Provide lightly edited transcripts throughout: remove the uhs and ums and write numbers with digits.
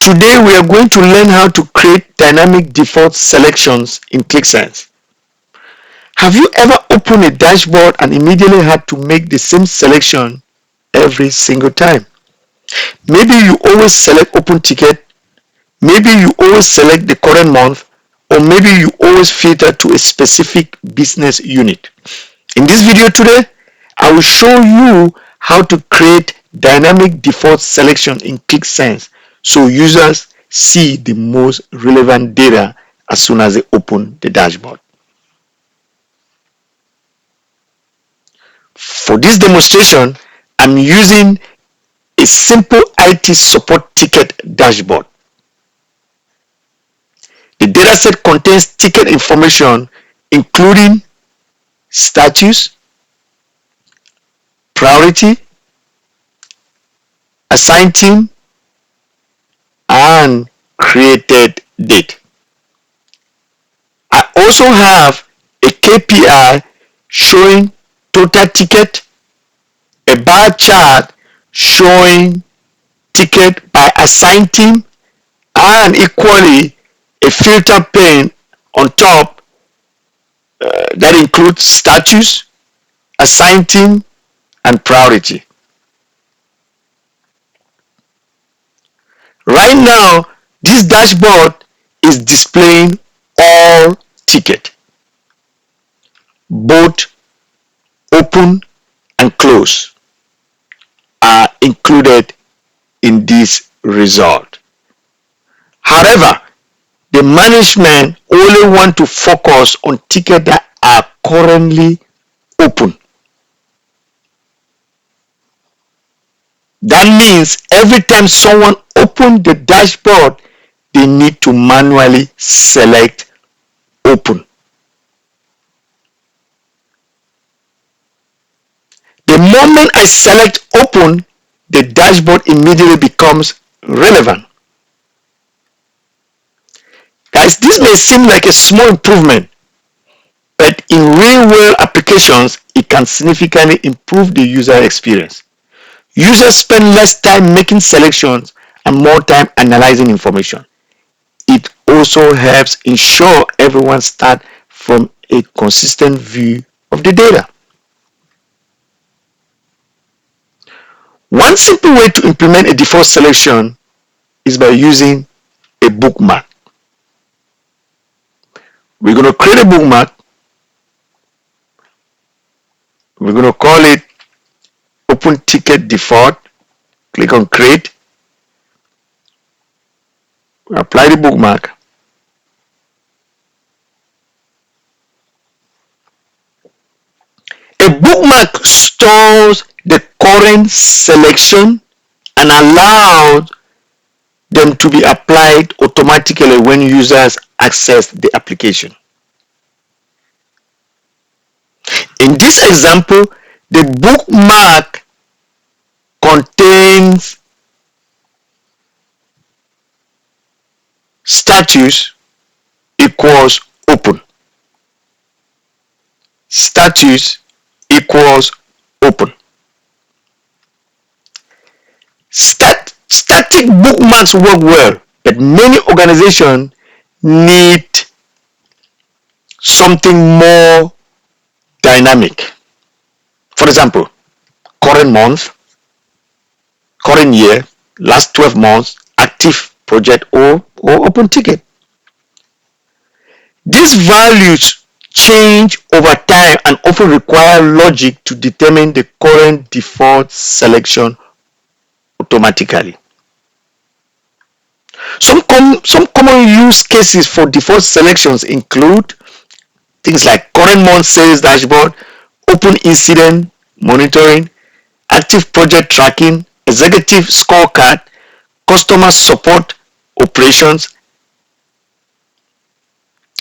Today we are going to learn how to create dynamic default selections in Qlik Sense. Have you ever opened a dashboard and immediately had to make the same selection every single time? Maybe you always select open ticket, maybe you always select the current month, or maybe you always filter to a specific business unit. In this video today, I will show you how to create dynamic default selection in Qlik Sense so users see the most relevant data as soon as they open the dashboard. For this demonstration, I'm using a simple IT support ticket dashboard. The dataset contains ticket information including status, priority, assigned team, and created date. I also have a KPI showing total ticket, a bar chart showing ticket by assigned team, and equally a filter pane on top that includes status, assigned team, and priority. Right now, this dashboard is displaying all tickets, both open and close are included in this result. However, the management only want to focus on tickets that are currently open. That means every time someone opens the dashboard, they need to manually select open. The moment I select open, the dashboard immediately becomes relevant. Guys, this may seem like a small improvement, but in real-world applications, it can significantly improve the user experience. Users spend less time making selections and more time analyzing information. It also helps ensure everyone starts from a consistent view of the data. One simple way to implement a default selection is by using a bookmark. We're going to create a bookmark. We're going to call it Open Ticket Default. Click on Create. Apply the bookmark. A bookmark stores the current selection and allows them to be applied automatically when users access the application. In this example, the bookmark contains status equals open. Status equals open. Static bookmarks work well, but many organizations need something more dynamic. For example, current month, current year, last 12 months, active project, or open ticket. These values change over time and often require logic to determine the current default selection automatically. Some common use cases for default selections include things like current month sales dashboard, open incident monitoring, active project tracking, executive scorecard, customer support operations.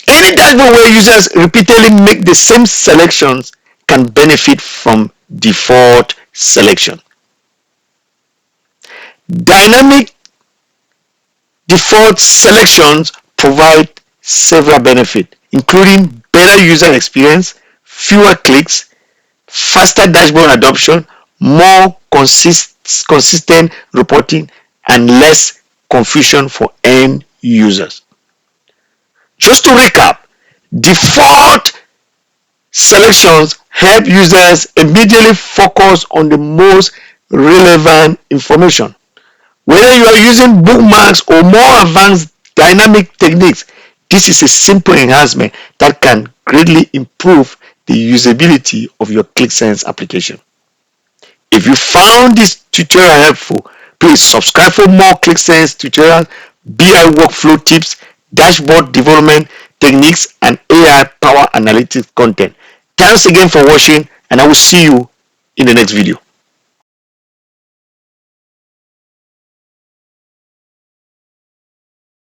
Any dashboard where users repeatedly make the same selections can benefit from default selection. Dynamic default selections provide several benefits, including better user experience, fewer clicks, faster dashboard adoption, more consistent reporting, and less confusion for end users. Just to recap, default selections help users immediately focus on the most relevant information. Whether you are using bookmarks or more advanced dynamic techniques, this is a simple enhancement that can greatly improve the usability of your Qlik Sense application. If you found this tutorial helpful, please subscribe for more Qlik Sense tutorials, BI workflow tips, dashboard development techniques, and AI power analytics content. Thanks again for watching, and I will see you in the next video.